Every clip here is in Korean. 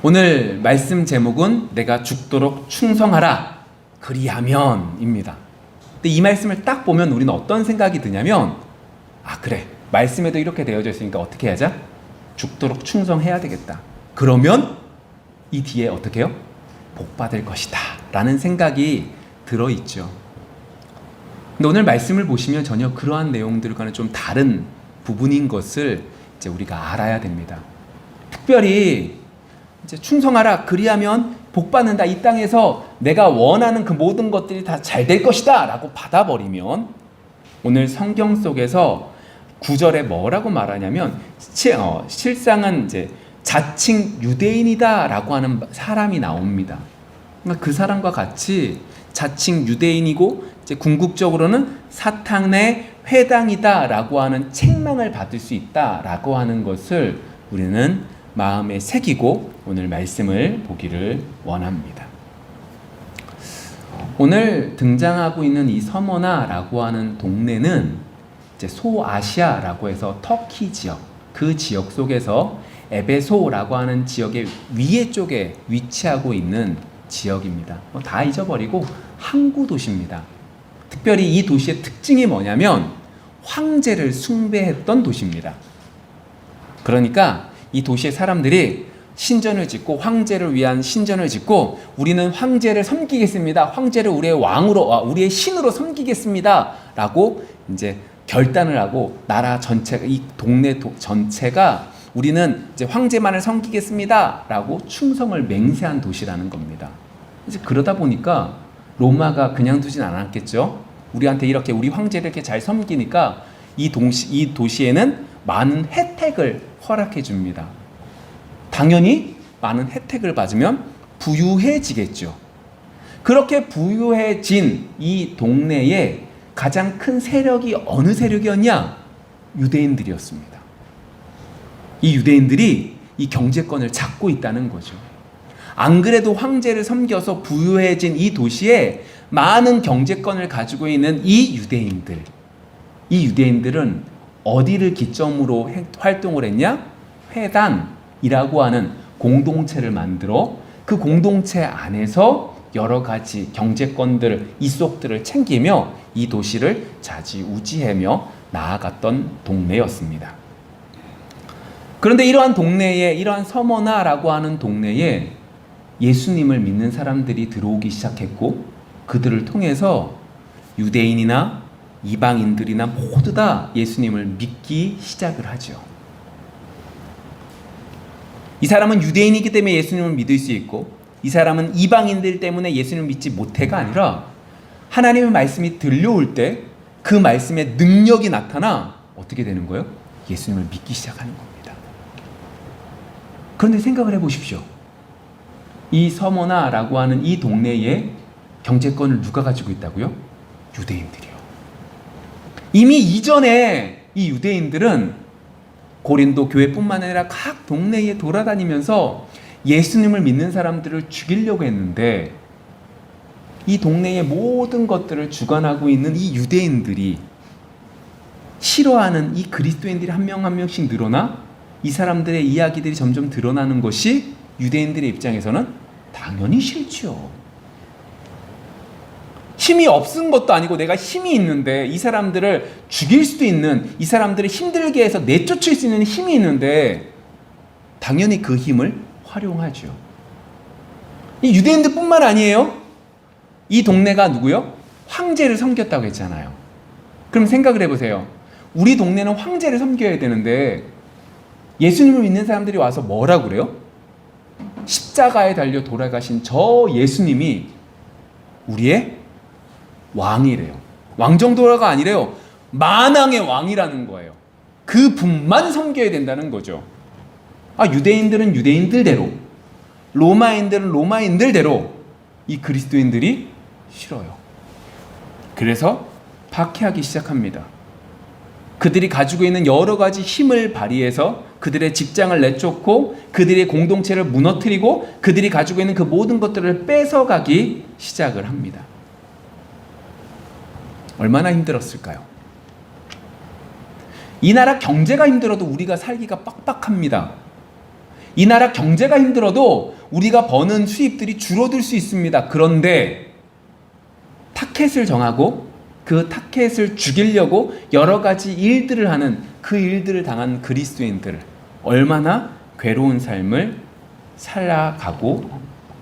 오늘 말씀 제목은 내가 죽도록 충성하라 그리하면입니다. 근데 이 말씀을 딱 보면 우리는 어떤 생각이 드냐면, 아 그래, 말씀에도 이렇게 되어져 있으니까 어떻게 하자? 죽도록 충성해야 되겠다. 그러면 이 뒤에 어떻게 해요? 복 받을 것이다 라는 생각이 들어있죠. 근데 오늘 말씀을 보시면 전혀 그러한 내용들과는 좀 다른 부분인 것을 이제 우리가 알아야 됩니다. 특별히 이제 충성하라 그리하면 복 받는다, 이 땅에서 내가 원하는 그 모든 것들이 다 잘 될 것이다 라고 받아버리면, 오늘 성경 속에서 9절에 뭐라고 말하냐면 실상은 이제 자칭 유대인이다 라고 하는 사람이 나옵니다. 그러니까 그 사람과 같이 자칭 유대인이고 이제 궁극적으로는 사탄의 회당이다 라고 하는 책망을 받을 수 있다 라고 하는 것을 우리는 마음에 새기고 오늘 말씀을 보기를 원합니다. 오늘 등장하고 있는 이 서머나라고 하는 동네는 이제 소아시아라고 해서 터키 지역, 그 지역 속에서 에베소라고 하는 지역의 위에 쪽에 위치하고 있는 지역입니다. 다 잊어버리고 항구 도시입니다. 특별히 이 도시의 특징이 뭐냐면 황제를 숭배했던 도시입니다. 그러니까 이 도시의 사람들이 신전을 짓고 황제를 위한 신전을 짓고 우리는 황제를 섬기겠습니다. 황제를 우리의 왕으로, 우리의 신으로 섬기겠습니다. 라고 이제 결단을 하고 나라 전체, 이 동네 전체가 우리는 이제 황제만을 섬기겠습니다. 라고 충성을 맹세한 도시라는 겁니다. 이제 그러다 보니까 로마가 그냥 두진 않았겠죠. 우리한테 이렇게 우리 황제를 이렇게 잘 섬기니까 이 도시에는 많은 혜택을 허락해 줍니다. 당연히 많은 혜택을 받으면 부유해지겠죠. 그렇게 부유해진 이 동네에 가장 큰 세력이 어느 세력이었냐? 유대인들이었습니다. 이 유대인들이 이 경제권을 잡고 있다는 거죠. 안 그래도 황제를 섬겨서 부유해진 이 도시에 많은 경제권을 가지고 있는 이 유대인들은 어디를 기점으로 활동을 했냐? 회당이라고 하는 공동체를 만들어 그 공동체 안에서 여러 가지 경제권들, 이속들을 챙기며 이 도시를 좌지우지하며 나아갔던 동네였습니다. 그런데 이러한 동네에, 이러한 서머나라고 하는 동네에 예수님을 믿는 사람들이 들어오기 시작했고, 그들을 통해서 유대인이나 이방인들이나 모두 다 예수님을 믿기 시작을 하죠. 이 사람은 유대인이기 때문에 예수님을 믿을 수 있고, 이 사람은 이방인들 때문에 예수님을 믿지 못해가 아니라 하나님의 말씀이 들려올 때 그 말씀의 능력이 나타나 어떻게 되는 거예요? 예수님을 믿기 시작하는 겁니다. 그런데 생각을 해보십시오. 이 서머나라고 하는 이 동네에 경제권을 누가 가지고 있다고요? 유대인들이요. 이미 이전에 이 유대인들은 고린도 교회뿐만 아니라 각 동네에 돌아다니면서 예수님을 믿는 사람들을 죽이려고 했는데, 이 동네의 모든 것들을 주관하고 있는 이 유대인들이 싫어하는 이 그리스도인들이 한 명 한 명씩 늘어나 이 사람들의 이야기들이 점점 드러나는 것이 유대인들의 입장에서는 당연히 싫죠. 힘이 없은 것도 아니고 내가 힘이 있는데 이 사람들을 죽일 수도 있는, 이 사람들을 힘들게 해서 내쫓을 수 있는 힘이 있는데 당연히 그 힘을 활용하죠. 이 유대인들뿐만 아니에요. 이 동네가 누구요? 황제를 섬겼다고 했잖아요. 그럼 생각을 해보세요. 우리 동네는 황제를 섬겨야 되는데 예수님을 믿는 사람들이 와서 뭐라고 그래요? 십자가에 달려 돌아가신 저 예수님이 우리의 왕이래요. 왕 정도가 아니래요. 만왕의 왕이라는 거예요. 그 분만 섬겨야 된다는 거죠. 유대인들은 유대인들대로, 로마인들은 로마인들대로 이 그리스도인들이 싫어요. 그래서 박해하기 시작합니다. 그들이 가지고 있는 여러 가지 힘을 발휘해서 그들의 직장을 내쫓고 그들의 공동체를 무너뜨리고 그들이 가지고 있는 그 모든 것들을 뺏어가기 시작을 합니다. 얼마나 힘들었을까요? 이 나라 경제가 힘들어도 우리가 살기가 빡빡합니다. 이 나라 경제가 힘들어도 우리가 버는 수입들이 줄어들 수 있습니다. 그런데 타켓을 정하고 그 타켓을 죽이려고 여러 가지 일들을 하는 그 일들을 당한 그리스도인들, 얼마나 괴로운 삶을 살아가고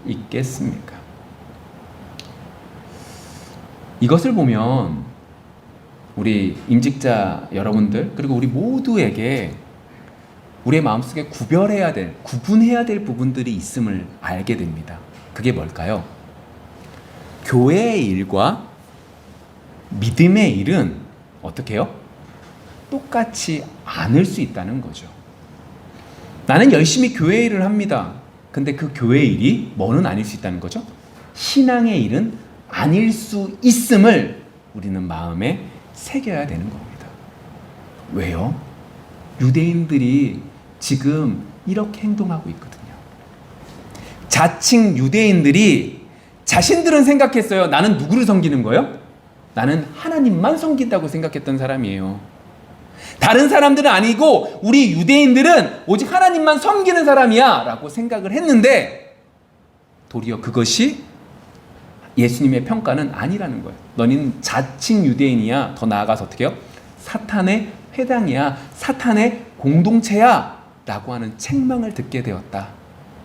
있겠습니까? 이것을 보면 우리 임직자 여러분들, 그리고 우리 모두에게 우리의 마음속에 구분해야 될 부분들이 있음을 알게 됩니다. 그게 뭘까요? 교회의 일과 믿음의 일은 어떻게 해요? 똑같이 않을 수 있다는 거죠. 나는 열심히 교회 일을 합니다. 근데 그 교회 일이 뭐는 아닐 수 있다는 거죠? 신앙의 일은 아닐 수 있음을 우리는 마음에 새겨야 되는 겁니다. 왜요? 유대인들이 지금 이렇게 행동하고 있거든요. 자칭 유대인들이 자신들은 생각했어요. 나는 누구를 섬기는 거예요? 나는 하나님만 섬긴다고 생각했던 사람이에요. 다른 사람들은 아니고 우리 유대인들은 오직 하나님만 섬기는 사람이야 라고 생각을 했는데, 도리어 그것이 예수님의 평가는 아니라는 거예요. 너는 자칭 유대인이야. 더 나아가서 어떻게 해요? 사탄의 회당이야, 사탄의 공동체야 라고 하는 책망을 듣게 되었다.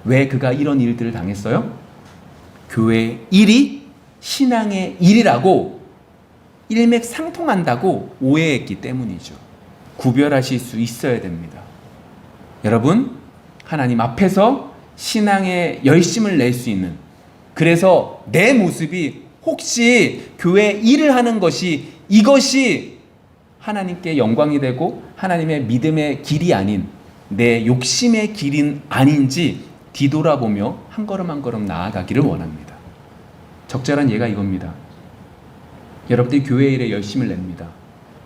왜 그가 이런 일들을 당했어요? 교회의 일이 신앙의 일이라고 일맥상통한다고 오해했기 때문이죠. 구별하실 수 있어야 됩니다. 여러분, 하나님 앞에서 신앙에 열심을 낼 수 있는, 그래서 내 모습이 혹시 교회 일을 하는 것이, 이것이 하나님께 영광이 되고 하나님의 믿음의 길이 아닌 내 욕심의 길인 아닌지 뒤돌아보며 한 걸음 한 걸음 나아가기를 원합니다. 적절한 예가 이겁니다. 여러분들이 교회 일에 열심을 냅니다.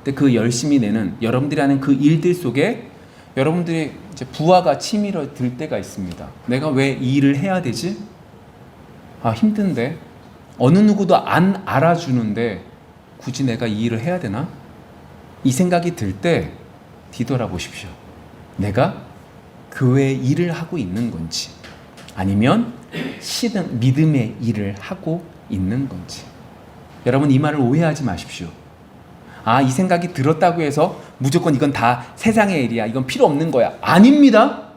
근데 그 열심히 내는 여러분들이 하는 그 일들 속에 여러분들이 이제 부하가 치밀어 들 때가 있습니다. 내가 왜 이 일을 해야 되지? 아, 힘든데, 어느 누구도 안 알아주는데 굳이 내가 이 일을 해야 되나? 이 생각이 들 때 뒤돌아보십시오. 내가 교회 일을 하고 있는 건지, 아니면 믿음의 일을 하고 있는 건지. 여러분, 이 말을 오해하지 마십시오. 아, 이 생각이 들었다고 해서 무조건 이건 다 세상의 일이야, 이건 필요 없는 거야. 아닙니다.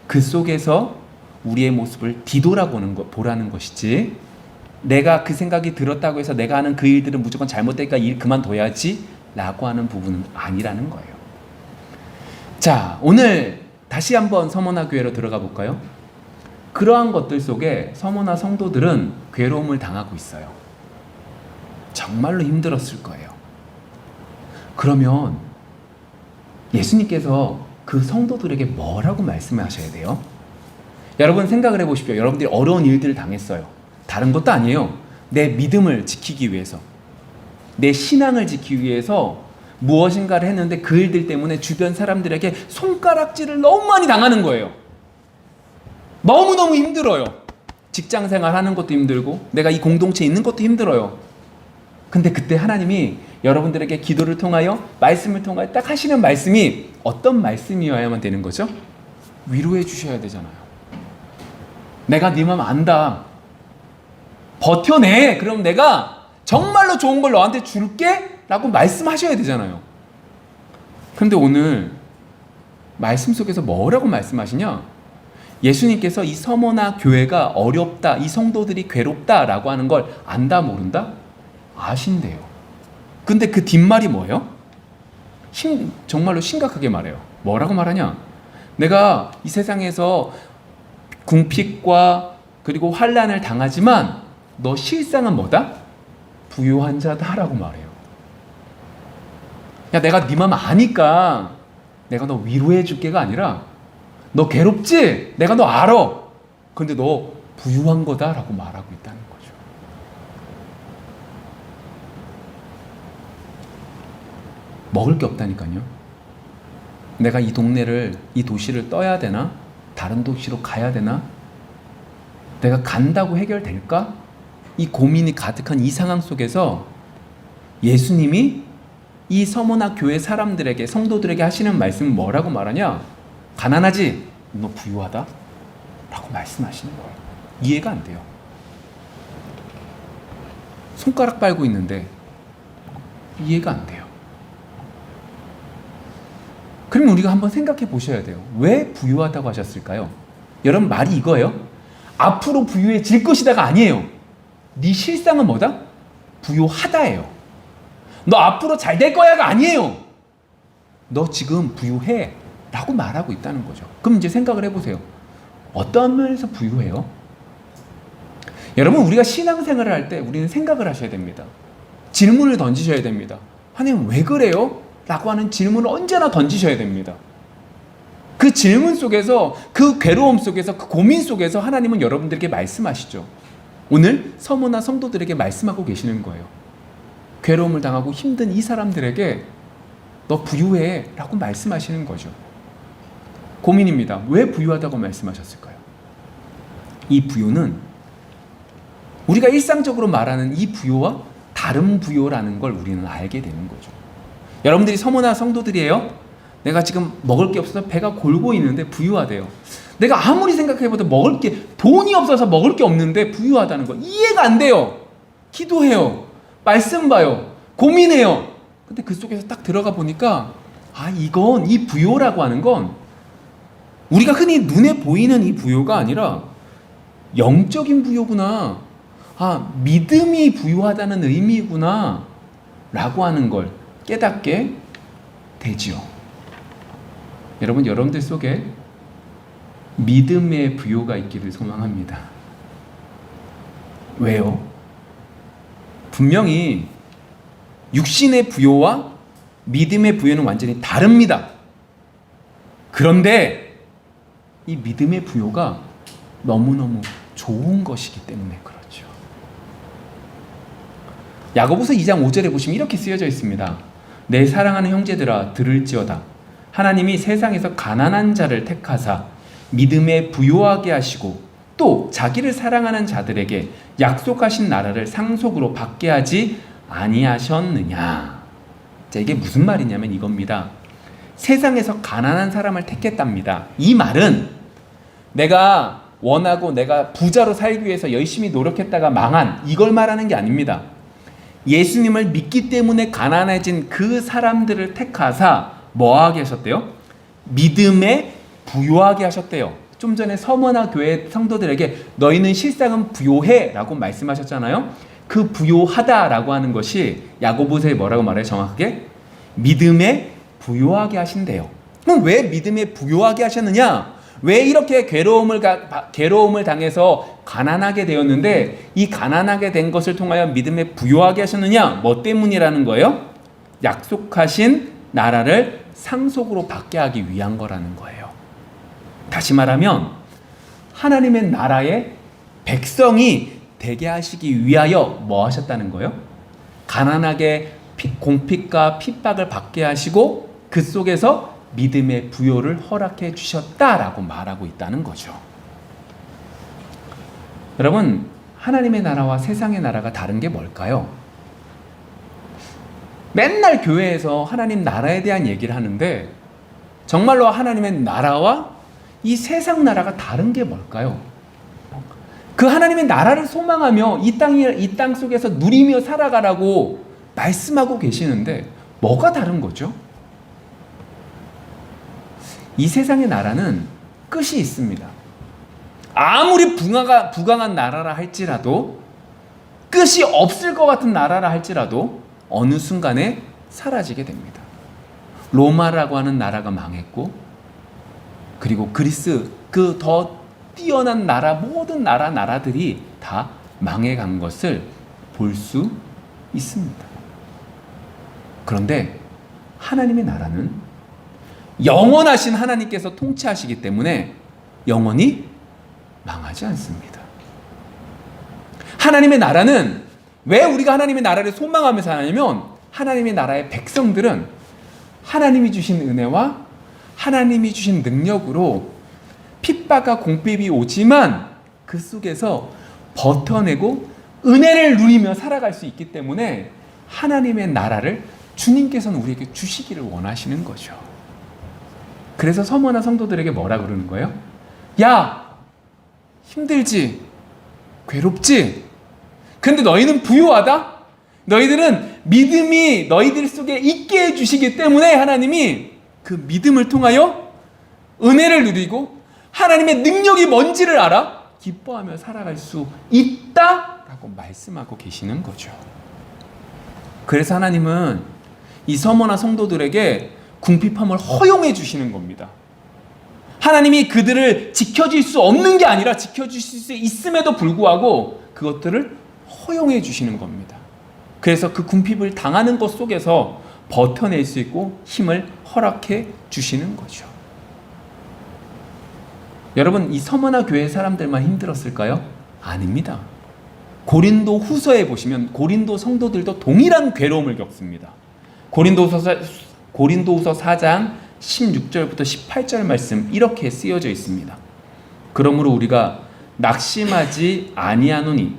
그 속에서 우리의 모습을 보라는 것이지, 내가 그 생각이 들었다고 해서 내가 하는 그 일들은 무조건 잘못되니까 일 그만둬야지 라고 하는 부분은 아니라는 거예요. 자, 오늘 다시 한번 서머나 교회로 들어가 볼까요? 그러한 것들 속에 서머나 성도들은 괴로움을 당하고 있어요. 정말로 힘들었을 거예요. 그러면 예수님께서 그 성도들에게 뭐라고 말씀하셔야 돼요? 여러분 생각을 해보십시오. 여러분들이 어려운 일들을 당했어요. 다른 것도 아니에요. 내 믿음을 지키기 위해서, 내 신앙을 지키기 위해서 무엇인가를 했는데 그 일들 때문에 주변 사람들에게 손가락질을 너무 많이 당하는 거예요. 너무너무 힘들어요. 직장생활 하는 것도 힘들고 내가 이 공동체에 있는 것도 힘들어요. 근데 그때 하나님이 여러분들에게 기도를 통하여, 말씀을 통하여 딱 하시는 말씀이 어떤 말씀이어야만 되는 거죠? 위로해 주셔야 되잖아요. 내가 네 마음 안다, 버텨내, 그럼 내가 정말로 좋은 걸 너한테 줄게 라고 말씀하셔야 되잖아요. 근데 오늘 말씀 속에서 뭐라고 말씀하시냐? 예수님께서 이 서머나 교회가 어렵다, 이 성도들이 괴롭다 라고 하는 걸 안다 모른다? 아신대요. 근데 그 뒷말이 뭐예요? 정말로 심각하게 말해요. 뭐라고 말하냐? 내가 이 세상에서 궁핍과 그리고 환난을 당하지만 너 실상은 뭐다? 부유한 자다 라고 말해요. 야, 내가 네 마음 아니까 내가 너 위로해 줄게가 아니라, 너 괴롭지? 내가 너 알아. 근데 너 부유한 거다 라고 말하고 있다는 거죠. 먹을 게 없다니까요. 내가 이 도시를 떠야 되나? 다른 도시로 가야 되나? 내가 간다고 해결될까? 이 고민이 가득한 이 상황 속에서 예수님이 이 서머나 교회 사람들에게, 성도들에게 하시는 말씀은 뭐라고 말하냐? 가난하지? 너 부유하다? 라고 말씀하시는 거예요. 이해가 안 돼요. 손가락 빨고 있는데 이해가 안 돼요. 그럼 우리가 한번 생각해 보셔야 돼요. 왜 부유하다고 하셨을까요? 여러분, 말이 이거예요. 앞으로 부유해질 것이다가 아니에요. 네 실상은 뭐다? 부유하다예요. 너 앞으로 잘 될 거야가 아니에요. 너 지금 부유해 라고 말하고 있다는 거죠. 그럼 이제 생각을 해보세요. 어떠한 면에서 부유해요? 여러분, 우리가 신앙생활을 할 때 우리는 생각을 하셔야 됩니다. 질문을 던지셔야 됩니다. 하나님 왜 그래요? 라고 하는 질문을 언제나 던지셔야 됩니다. 그 질문 속에서, 그 괴로움 속에서, 그 고민 속에서 하나님은 여러분들에게 말씀하시죠. 오늘 서머나 성도들에게 말씀하고 계시는 거예요. 괴로움을 당하고 힘든 이 사람들에게 너 부유해 라고 말씀하시는 거죠. 고민입니다. 왜 부유하다고 말씀하셨을까요? 이 부유는 우리가 일상적으로 말하는 이 부유와 다른 부유라는 걸 우리는 알게 되는 거죠. 여러분들이 서머나 성도들이에요. 내가 지금 먹을 게 없어서 배가 골고 있는데 부유하대요. 내가 아무리 생각해봐도 먹을 게, 돈이 없어서 먹을 게 없는데 부유하다는 거 이해가 안 돼요. 기도해요. 말씀 봐요. 고민해요. 근데 그 속에서 딱 들어가 보니까 이건, 이 부유라고 하는 건 우리가 흔히 눈에 보이는 이 부유가 아니라 영적인 부유구나. 믿음이 부유하다는 의미구나 라고 하는 걸 깨닫게 되지요. 여러분, 여러분들 속에 믿음의 부유가 있기를 소망합니다. 왜요? 분명히 육신의 부유와 믿음의 부유는 완전히 다릅니다. 그런데 이 믿음의 부유가 너무너무 좋은 것이기 때문에 그렇죠. 야고보서 2장 5절에 보시면 이렇게 쓰여져 있습니다. 내 사랑하는 형제들아 들을지어다. 하나님이 세상에서 가난한 자를 택하사 믿음에 부유하게 하시고 또 자기를 사랑하는 자들에게 약속하신 나라를 상속으로 받게 하지 아니하셨느냐. 자, 이게 무슨 말이냐면 이겁니다. 세상에서 가난한 사람을 택했답니다. 이 말은 내가 원하고 내가 부자로 살기 위해서 열심히 노력했다가 망한, 이걸 말하는 게 아닙니다. 예수님을 믿기 때문에 가난해진 그 사람들을 택하사 뭐하게 하셨대요? 믿음에 부유하게 하셨대요. 좀 전에 서머나 교회 성도들에게 너희는 실상은 부유해 라고 말씀하셨잖아요. 그 부유하다라고 하는 것이 야고보서에 뭐라고 말해요? 정확하게 믿음에 부유하게 하신대요. 그럼 왜 믿음에 부유하게 하셨느냐? 왜 이렇게 괴로움을 당해서 가난하게 되었는데 이 가난하게 된 것을 통하여 믿음에 부유하게 하셨느냐? 뭐 때문이라는 거예요? 약속하신 나라를 상속으로 받게 하기 위한 거라는 거예요. 다시 말하면 하나님의 나라의 백성이 되게 하시기 위하여 뭐 하셨다는 거예요? 가난하게 공핍과 핍박을 받게 하시고 그 속에서 믿음의 부요를 허락해 주셨다라고 말하고 있다는 거죠. 여러분, 하나님의 나라와 세상의 나라가 다른 게 뭘까요? 맨날 교회에서 하나님 나라에 대한 얘기를 하는데 정말로 하나님의 나라와 이 세상 나라가 다른 게 뭘까요? 그 하나님의 나라를 소망하며 이 땅 속에서 누리며 살아가라고 말씀하고 계시는데 뭐가 다른 거죠? 이 세상의 나라는 끝이 있습니다. 아무리 부강한 나라라 할지라도, 끝이 없을 것 같은 나라라 할지라도 어느 순간에 사라지게 됩니다. 로마라고 하는 나라가 망했고, 그리고 그리스, 그 더 뛰어난 나라, 모든 나라들이 다 망해간 것을 볼 수 있습니다. 그런데 하나님의 나라는 영원하신 하나님께서 통치하시기 때문에 영원히 망하지 않습니다. 하나님의 나라는 왜 우리가 하나님의 나라를 소망하며 사냐면 하나님의 나라의 백성들은 하나님이 주신 은혜와 하나님이 주신 능력으로 핍박과 공핍이 오지만 그 속에서 버텨내고 은혜를 누리며 살아갈 수 있기 때문에 하나님의 나라를 주님께서는 우리에게 주시기를 원하시는 거죠. 그래서 서머나 성도들에게 뭐라 그러는 거예요? 야, 힘들지? 괴롭지? 근데 너희는 부유하다? 너희들은 믿음이 너희들 속에 있게 해주시기 때문에 하나님이 그 믿음을 통하여 은혜를 누리고 하나님의 능력이 뭔지를 알아 기뻐하며 살아갈 수 있다라고 말씀하고 계시는 거죠. 그래서 하나님은 이 서머나 성도들에게 궁핍함을 허용해 주시는 겁니다. 하나님이 그들을 지켜줄 수 없는 게 아니라 지켜주실 수 있음에도 불구하고 그것들을 허용해 주시는 겁니다. 그래서 그 궁핍을 당하는 것 속에서 버텨낼 수 있고 힘을 허락해 주시는 거죠. 여러분, 이 서머나 교회 사람들만 힘들었을까요? 아닙니다. 고린도 후서에 보시면 고린도 성도들도 동일한 괴로움을 겪습니다. 고린도후서 4장 16절부터 18절 말씀 이렇게 쓰여져 있습니다. 그러므로 우리가 낙심하지 아니하노니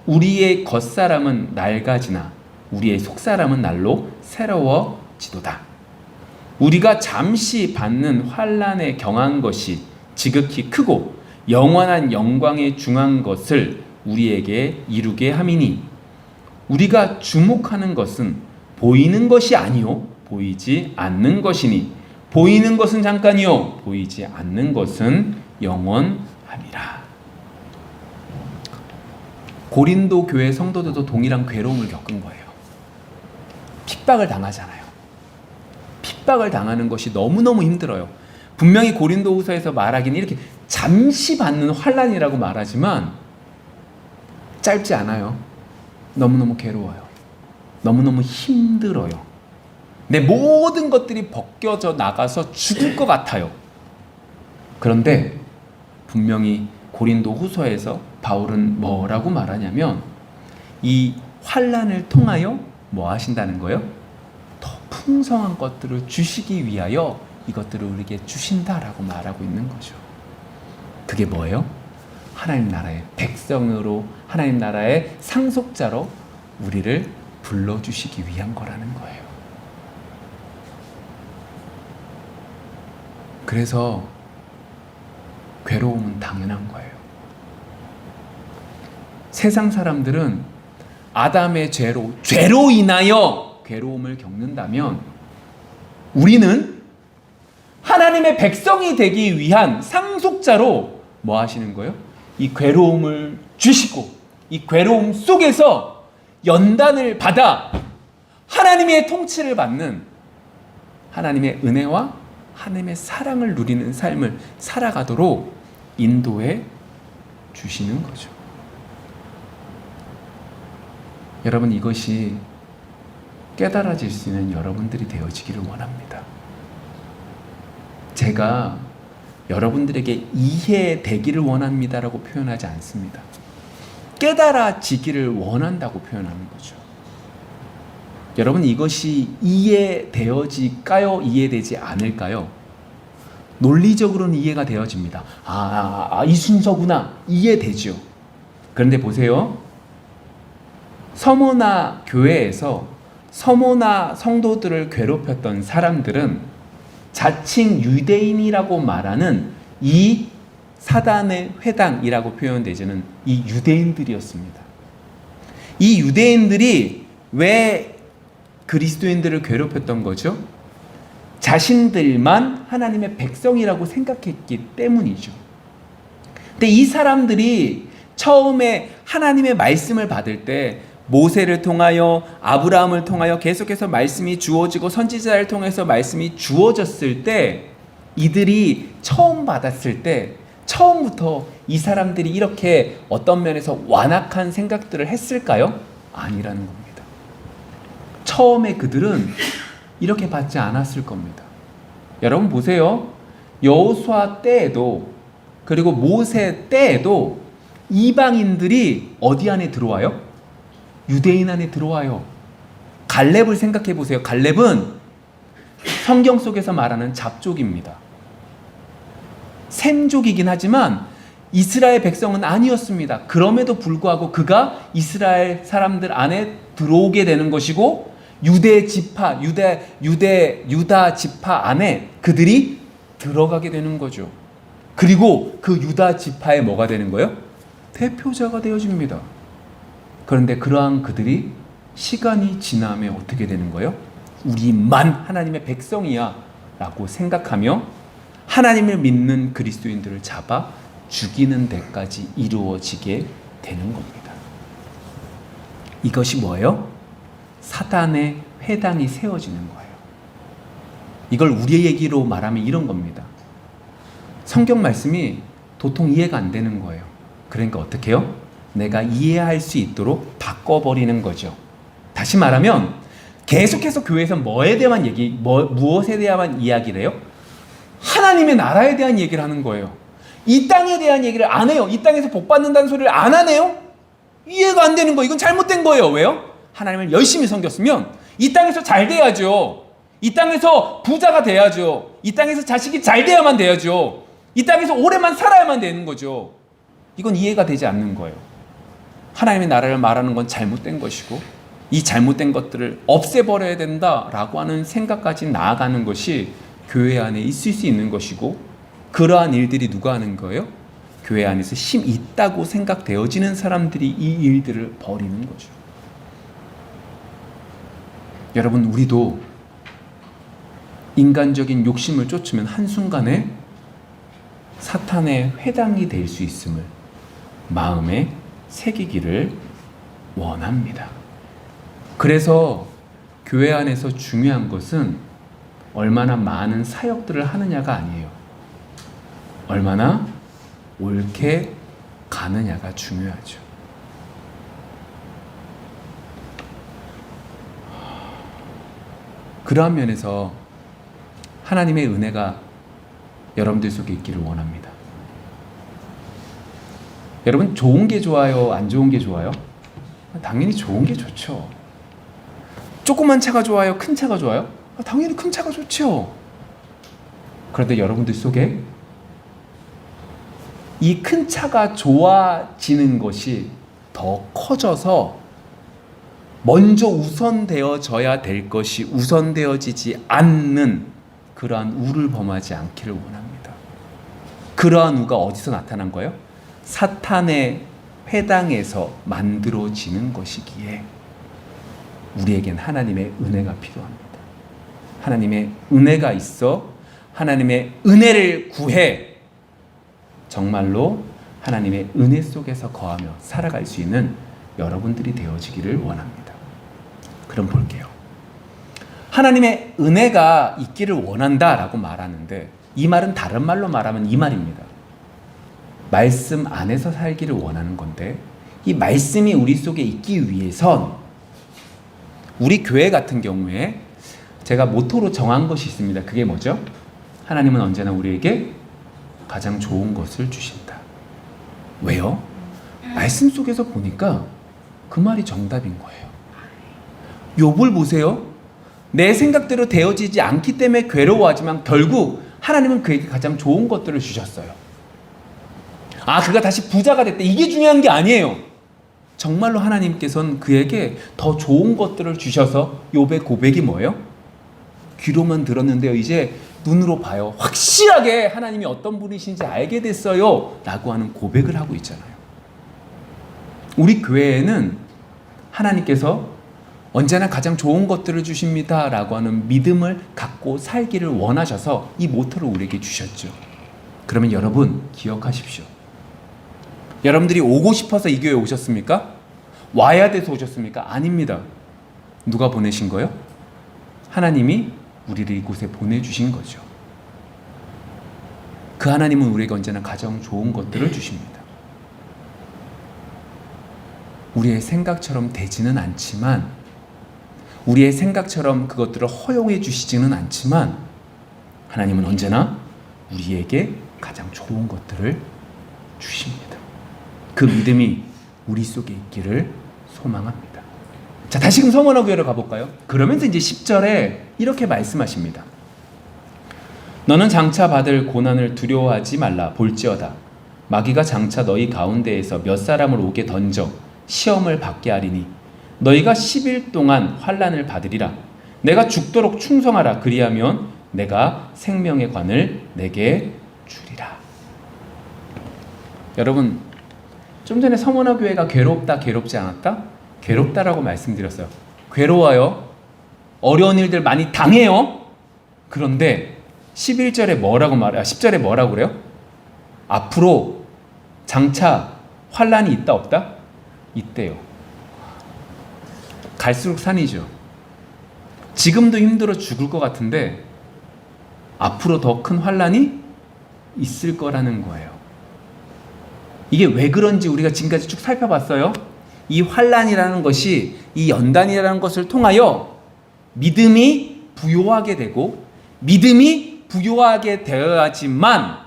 우리의 겉사람은 낡아지나 우리의 속사람은 날로 새로워지도다. 우리가 잠시 받는 환난에 경한 것이 지극히 크고 영원한 영광에 중한 것을 우리에게 이루게 함이니 우리가 주목하는 것은 보이는 것이 아니요 보이지 않는 것이니 보이는 것은 잠깐이요 보이지 않는 것은 영원함이라. 고린도 교회 성도들도 동일한 괴로움을 겪은 거예요. 핍박을 당하잖아요. 핍박을 당하는 것이 너무너무 힘들어요. 분명히 고린도후서에서 말하기는 이렇게 잠시 받는 환난이라고 말하지만 짧지 않아요. 너무너무 괴로워요. 너무너무 힘들어요. 내 모든 것들이 벗겨져 나가서 죽을 것 같아요. 그런데 분명히 고린도후서에서 바울은 뭐라고 말하냐면 이 환난을 통하여 뭐 하신다는 거예요? 더 풍성한 것들을 주시기 위하여 이것들을 우리에게 주신다라고 말하고 있는 거죠. 그게 뭐예요? 하나님 나라의 백성으로 하나님 나라의 상속자로 우리를 불러주시기 위한 거라는 거예요. 그래서 괴로움은 당연한 거예요. 세상 사람들은 아담의 죄로 인하여 괴로움을 겪는다면 우리는 하나님의 백성이 되기 위한 상속자로 뭐 하시는 거예요? 이 괴로움을 주시고 이 괴로움 속에서 연단을 받아 하나님의 통치를 받는 하나님의 은혜와 하나님의 사랑을 누리는 삶을 살아가도록 인도해 주시는 거죠. 여러분, 이것이 깨달아질 수 있는 여러분들이 되어지기를 원합니다. 제가 여러분들에게 이해되기를 원합니다라고 표현하지 않습니다. 깨달아지기를 원한다고 표현하는 거죠. 여러분, 이것이 이해되어질까요? 이해되지 않을까요? 논리적으로는 이해가 되어집니다. 이 순서구나. 이해되죠. 그런데 보세요. 서모나 교회에서 서모나 성도들을 괴롭혔던 사람들은 자칭 유대인이라고 말하는 이 사단의 회당이라고 표현되지는 이 유대인들이었습니다. 이 유대인들이 왜 그리스도인들을 괴롭혔던 거죠? 자신들만 하나님의 백성이라고 생각했기 때문이죠. 근데 이 사람들이 처음에 하나님의 말씀을 받을 때 모세를 통하여 아브라함을 통하여 계속해서 말씀이 주어지고 선지자를 통해서 말씀이 주어졌을 때 이들이 처음 받았을 때 처음부터 이 사람들이 이렇게 어떤 면에서 완악한 생각들을 했을까요? 아니라는 겁니다. 처음에 그들은 이렇게 받지 않았을 겁니다. 여러분 보세요. 여호수아 때에도 그리고 모세 때에도 이방인들이 어디 안에 들어와요? 유대인 안에 들어와요. 갈렙을 생각해 보세요. 갈렙은 성경 속에서 말하는 잡족입니다. 셈족이긴 하지만 이스라엘 백성은 아니었습니다. 그럼에도 불구하고 그가 이스라엘 사람들 안에 들어오게 되는 것이고 유다 지파 안에 그들이 들어가게 되는 거죠. 그리고 그 유다 지파의 뭐가 되는 거예요? 대표자가 되어집니다. 그런데 그러한 그들이 시간이 지나면 어떻게 되는 거예요? 우리만 하나님의 백성이야 라고 생각하며 하나님을 믿는 그리스도인들을 잡아 죽이는 데까지 이루어지게 되는 겁니다. 이것이 뭐예요? 사단의 회당이 세워지는 거예요. 이걸 우리의 얘기로 말하면 이런 겁니다. 성경 말씀이 도통 이해가 안 되는 거예요. 그러니까 어떻게 해요? 내가 이해할 수 있도록 바꿔버리는 거죠. 다시 말하면 계속해서 교회에서 뭐에 대한 얘기, 무엇에 대한 이야기를 해요? 하나님의 나라에 대한 얘기를 하는 거예요. 이 땅에 대한 얘기를 안 해요. 이 땅에서 복 받는다는 소리를 안 하네요. 이해가 안 되는 거. 이건 잘못된 거예요. 왜요? 하나님을 열심히 섬겼으면 이 땅에서 잘 돼야죠. 이 땅에서 부자가 돼야죠. 이 땅에서 자식이 잘 돼야만 돼야죠. 이 땅에서 오래만 살아야만 되는 거죠. 이건 이해가 되지 않는 거예요. 하나님의 나라를 말하는 건 잘못된 것이고 이 잘못된 것들을 없애버려야 된다라고 하는 생각까지 나아가는 것이 교회 안에 있을 수 있는 것이고 그러한 일들이 누가 하는 거예요? 교회 안에서 힘 있다고 생각되어지는 사람들이 이 일들을 벌이는 거죠. 여러분, 우리도 인간적인 욕심을 쫓으면 한순간에 사탄의 회당이 될 수 있음을 마음에 새기기를 원합니다. 그래서 교회 안에서 중요한 것은 얼마나 많은 사역들을 하느냐가 아니에요. 얼마나 옳게 가느냐가 중요하죠. 그러한 면에서 하나님의 은혜가 여러분들 속에 있기를 원합니다. 여러분, 좋은 게 좋아요? 안 좋은 게 좋아요? 당연히 좋은 게 좋죠. 조그만 차가 좋아요? 큰 차가 좋아요? 당연히 큰 차가 좋죠. 그런데 여러분들 속에 이 큰 차가 좋아지는 것이 더 커져서 먼저 우선되어져야 될 것이 우선되어지지 않는 그러한 우를 범하지 않기를 원합니다. 그러한 우가 어디서 나타난 거예요? 사탄의 회당에서 만들어지는 것이기에 우리에겐 하나님의 은혜가 필요합니다. 하나님의 은혜가 있어 하나님의 은혜를 구해 정말로 하나님의 은혜 속에서 거하며 살아갈 수 있는 여러분들이 되어지기를 원합니다. 그럼 볼게요. 하나님의 은혜가 있기를 원한다라고 말하는데 이 말은 다른 말로 말하면 이 말입니다. 말씀 안에서 살기를 원하는 건데 이 말씀이 우리 속에 있기 위해선 우리 교회 같은 경우에 제가 모토로 정한 것이 있습니다. 그게 뭐죠? 하나님은 언제나 우리에게 가장 좋은 것을 주신다. 왜요? 말씀 속에서 보니까 그 말이 정답인 거예요. 욥을 보세요. 내 생각대로 되어지지 않기 때문에 괴로워하지만 결국 하나님은 그에게 가장 좋은 것들을 주셨어요. 그가 다시 부자가 됐다. 이게 중요한 게 아니에요. 정말로 하나님께서는 그에게 더 좋은 것들을 주셔서 욥의 고백이 뭐예요? 귀로만 들었는데요. 이제 눈으로 봐요. 확실하게 하나님이 어떤 분이신지 알게 됐어요. 라고 하는 고백을 하고 있잖아요. 우리 교회에는 하나님께서 언제나 가장 좋은 것들을 주십니다. 라고 하는 믿음을 갖고 살기를 원하셔서 이 모토를 우리에게 주셨죠. 그러면 여러분 기억하십시오. 여러분들이 오고 싶어서 이 교회에 오셨습니까? 와야 돼서 오셨습니까? 아닙니다. 누가 보내신 거예요? 하나님이 우리를 이곳에 보내주신 거죠. 그 하나님은 우리에게 언제나 가장 좋은 것들을 주십니다. 우리의 생각처럼 되지는 않지만 우리의 생각처럼 그것들을 허용해 주시지는 않지만 하나님은 언제나 우리에게 가장 좋은 것들을 주십니다. 그 믿음이 우리 속에 있기를 소망합니다. 자, 다시금 서머나 교회로 가볼까요? 그러면서 이제 10절에 이렇게 말씀하십니다. 너는 장차 받을 고난을 두려워하지 말라. 볼지어다 마귀가 장차 너희 가운데에서 몇 사람을 오게 던져 시험을 받게 하리니 너희가 10일 동안 환난을 받으리라. 내가 죽도록 충성하라. 그리하면 내가 생명의 관을 내게 주리라. 여러분, 좀 전에 서머너 교회가 괴롭다, 괴롭지 않았다? 괴롭다라고 말씀드렸어요. 괴로워요. 어려운 일들 많이 당해요. 그런데 11절에 뭐라고 말해요? 10절에 뭐라고 그래요? 앞으로 장차 환란이 있다 없다? 있대요. 갈수록 산이죠. 지금도 힘들어 죽을 것 같은데 앞으로 더 큰 환란이 있을 거라는 거예요. 이게 왜 그런지 우리가 지금까지 쭉 살펴봤어요. 이 환란이라는 것이, 이 연단이라는 것을 통하여 믿음이 부요하게 되고, 믿음이 부요하게 되어야지만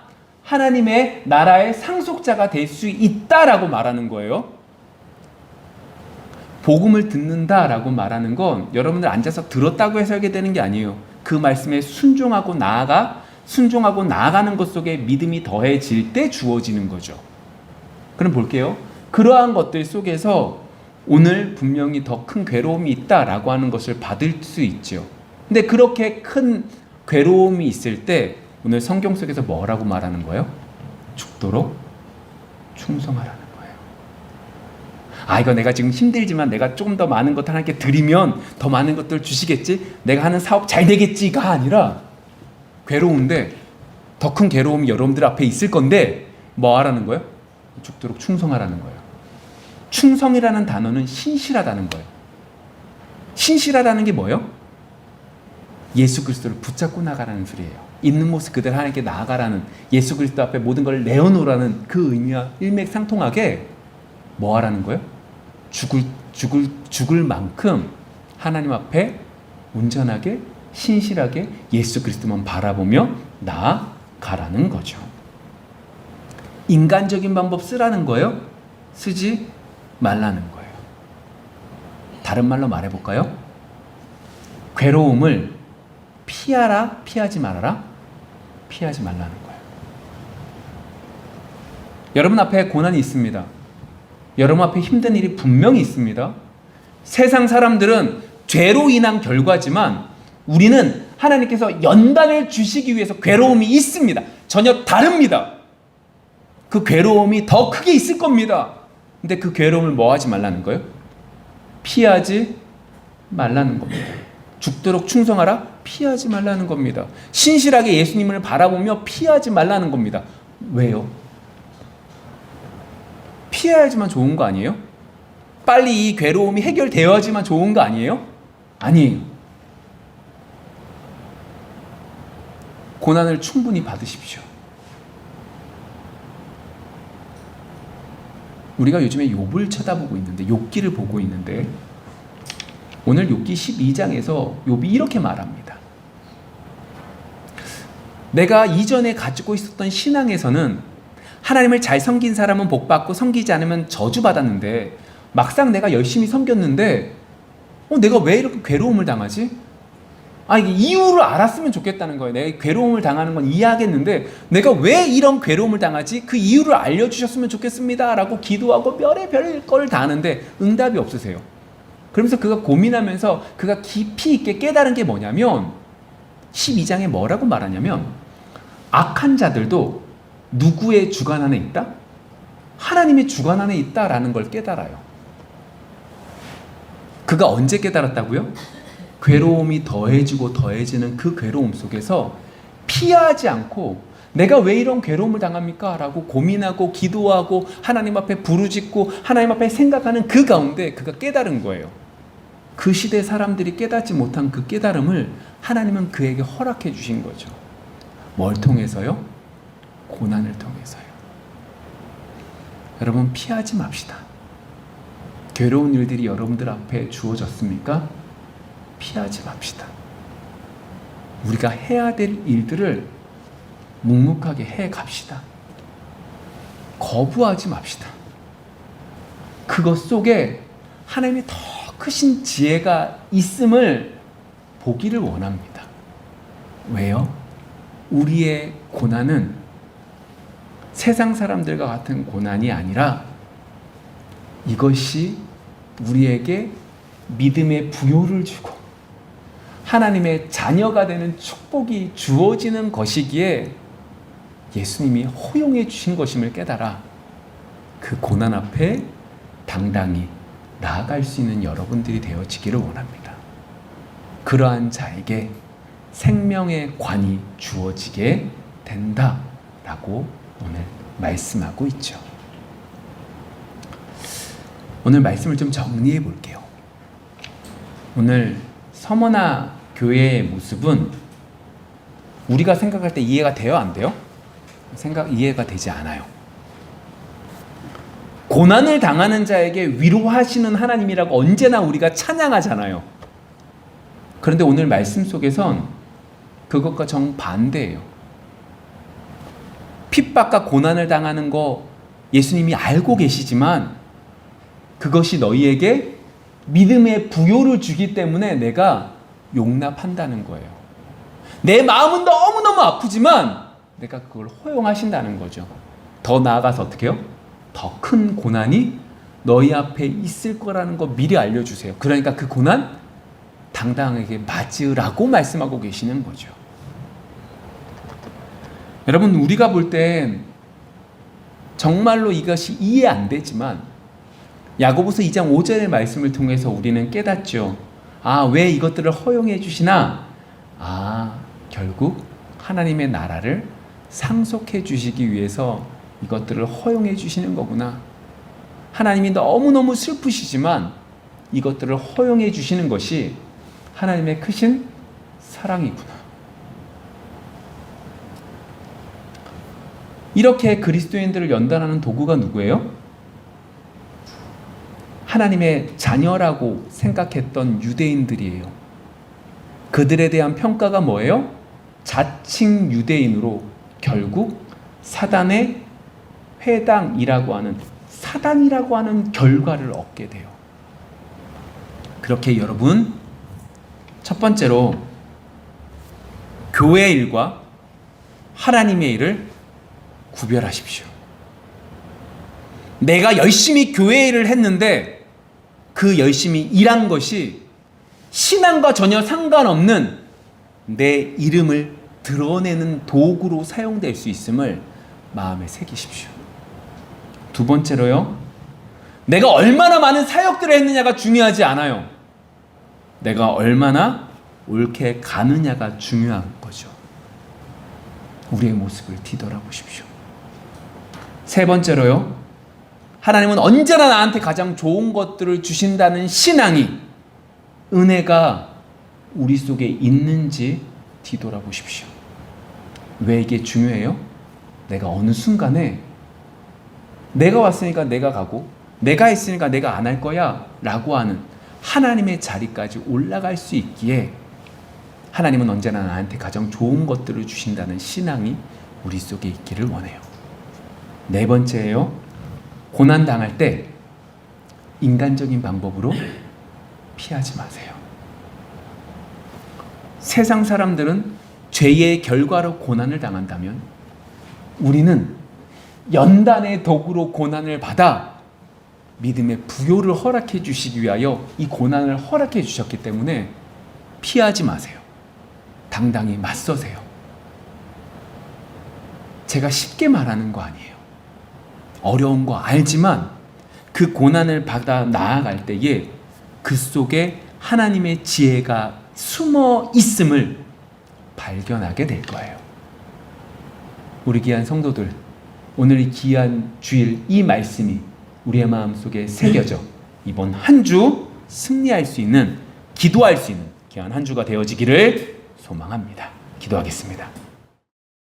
하나님의 나라의 상속자가 될 수 있다라고 말하는 거예요. 복음을 듣는다라고 말하는 건 여러분들 앉아서 들었다고 해서 하게 되는 게 아니에요. 그 말씀에 순종하고 나아가는 것 속에 믿음이 더해질 때 주어지는 거죠. 그럼 볼게요. 그러한 것들 속에서 오늘 분명히 더 큰 괴로움이 있다라고 하는 것을 받을 수 있죠. 근데 그렇게 큰 괴로움이 있을 때 오늘 성경 속에서 뭐라고 말하는 거예요? 죽도록 충성하라는 거예요. 아, 이거 내가 지금 힘들지만 내가 조금 더 많은 것 하나님께 드리면 더 많은 것들 주시겠지? 내가 하는 사업 잘 되겠지가 아니라 괴로운데, 더 큰 괴로움이 여러분들 앞에 있을 건데 뭐 하라는 거예요? 죽도록 충성하라는 거예요. 충성이라는 단어는 신실하다는 거예요. 신실하다는 게 뭐예요? 예수 그리스도를 붙잡고 나가라는 소리예요. 있는 모습 그대로 하나님께 나아가라는, 예수 그리스도 앞에 모든 걸 내어놓으라는 그 의미와 일맥상통하게 뭐 하라는 거예요? 죽을 만큼 하나님 앞에 온전하게 신실하게 예수 그리스도만 바라보며 나아가라는 거죠. 인간적인 방법 쓰라는 거예요? 쓰지 말라는 거예요. 다른 말로 말해볼까요? 괴로움을 피하라, 피하지 말아라? 피하지 말라는 거예요. 여러분 앞에 고난이 있습니다. 여러분 앞에 힘든 일이 분명히 있습니다. 세상 사람들은 죄로 인한 결과지만 우리는 하나님께서 연단을 주시기 위해서 괴로움이 있습니다. 전혀 다릅니다. 그 괴로움이 더 크게 있을 겁니다. 근데 그 괴로움을 뭐 하지 말라는 거예요? 피하지 말라는 겁니다. 죽도록 충성하라? 피하지 말라는 겁니다. 신실하게 예수님을 바라보며 피하지 말라는 겁니다. 왜요? 피해야지만 좋은 거 아니에요? 빨리 이 괴로움이 해결되어야지만 좋은 거 아니에요? 아니에요. 고난을 충분히 받으십시오. 우리가 요즘에 욥을 쳐다보고 있는데, 욥기를 보고 있는데, 오늘 욥기 12장에서 욥이 이렇게 말합니다. 내가 이전에 가지고 있었던 신앙에서는 하나님을 잘 섬긴 사람은 복받고 섬기지 않으면 저주받았는데, 막상 내가 열심히 섬겼는데 내가 왜 이렇게 괴로움을 당하지? 이게 이유를 알았으면 좋겠다는 거예요. 내가 괴로움을 당하는 건 이해하겠는데 내가 왜 이런 괴로움을 당하지? 그 이유를 알려주셨으면 좋겠습니다 라고 기도하고 별의별 걸 다 하는데 응답이 없으세요. 그러면서 그가 고민하면서 그가 깊이 있게 깨달은 게 뭐냐면, 12장에 뭐라고 말하냐면, 악한 자들도 누구의 주관 안에 있다? 하나님의 주관 안에 있다라는 걸 깨달아요. 그가 언제 깨달았다고요? 괴로움이 더해지고 더해지는 그 괴로움 속에서 피하지 않고 내가 왜 이런 괴로움을 당합니까? 라고 고민하고 기도하고 하나님 앞에 부르짖고 하나님 앞에 생각하는 그 가운데 그가 깨달은 거예요. 그 시대 사람들이 깨닫지 못한 그 깨달음을 하나님은 그에게 허락해 주신 거죠. 뭘 통해서요? 고난을 통해서요. 여러분, 피하지 맙시다. 괴로운 일들이 여러분들 앞에 주어졌습니까? 피하지 맙시다. 우리가 해야 될 일들을 묵묵하게 해 갑시다. 거부하지 맙시다. 그것 속에 하나님의 더 크신 지혜가 있음을 보기를 원합니다. 왜요? 우리의 고난은 세상 사람들과 같은 고난이 아니라 이것이 우리에게 믿음의 부요를 주고 하나님의 자녀가 되는 축복이 주어지는 것이기에 예수님이 허용해 주신 것임을 깨달아 그 고난 앞에 당당히 나아갈 수 있는 여러분들이 되어지기를 원합니다. 그러한 자에게 생명의 관이 주어지게 된다라고 오늘 말씀하고 있죠. 오늘 말씀을 좀 정리해 볼게요. 오늘 서머나 교회의 모습은 우리가 생각할 때 이해가 돼요? 안 돼요? 이해가 되지 않아요. 고난을 당하는 자에게 위로하시는 하나님이라고 언제나 우리가 찬양하잖아요. 그런데 오늘 말씀 속에선 그것과 정반대예요. 핍박과 고난을 당하는 거 예수님이 알고 계시지만 그것이 너희에게 믿음의 부요를 주기 때문에 내가 용납한다는 거예요. 내 마음은 너무너무 아프지만 내가 그걸 허용하신다는 거죠. 더 나아가서 어떻게 해요? 더 큰 고난이 너희 앞에 있을 거라는 거 미리 알려주세요. 그러니까 그 고난 당당하게 맞으라고 말씀하고 계시는 거죠. 여러분, 우리가 볼 땐 정말로 이것이 이해 안 되지만 야고보서 2장 5절의 말씀을 통해서 우리는 깨닫죠. 왜 이것들을 허용해 주시나? 결국 하나님의 나라를 상속해 주시기 위해서 이것들을 허용해 주시는 거구나. 하나님이 너무너무 슬프시지만 이것들을 허용해 주시는 것이 하나님의 크신 사랑이구나. 이렇게 그리스도인들을 연단하는 도구가 누구예요? 하나님의 자녀라고 생각했던 유대인들이에요. 그들에 대한 평가가 뭐예요? 자칭 유대인으로 결국 사단의 회당이라고 하는 사단이라고 하는 결과를 얻게 돼요. 그렇게 여러분, 첫 번째로 교회의 일과 하나님의 일을 구별하십시오. 내가 열심히 교회 일을 했는데 그 열심히 일한 것이 신앙과 전혀 상관없는 내 이름을 드러내는 도구로 사용될 수 있음을 마음에 새기십시오. 두 번째로요, 내가 얼마나 많은 사역들을 했느냐가 중요하지 않아요. 내가 얼마나 옳게 가느냐가 중요한 거죠. 우리의 모습을 뒤돌아보십시오. 세 번째로요, 하나님은 언제나 나한테 가장 좋은 것들을 주신다는 신앙이, 은혜가 우리 속에 있는지 뒤돌아보십시오. 왜 이게 중요해요? 내가 어느 순간에 내가 왔으니까 내가 가고 내가 했으니까 내가 안 할 거야 라고 하는 하나님의 자리까지 올라갈 수 있기에 하나님은 언제나 나한테 가장 좋은 것들을 주신다는 신앙이 우리 속에 있기를 원해요. 네 번째예요. 고난당할 때 인간적인 방법으로 피하지 마세요. 세상 사람들은 죄의 결과로 고난을 당한다면 우리는 연단의 도구로 고난을 받아 믿음의 부요를 허락해 주시기 위하여 이 고난을 허락해 주셨기 때문에 피하지 마세요. 당당히 맞서세요. 제가 쉽게 말하는 거 아니에요. 어려운 거 알지만 그 고난을 받아 나아갈 때에 그 속에 하나님의 지혜가 숨어 있음을 발견하게 될 거예요. 우리 귀한 성도들, 오늘 이 귀한 주일 이 말씀이 우리의 마음속에 새겨져 이번 한 주 승리할 수 있는, 기도할 수 있는 귀한 한 주가 되어지기를 소망합니다. 기도하겠습니다.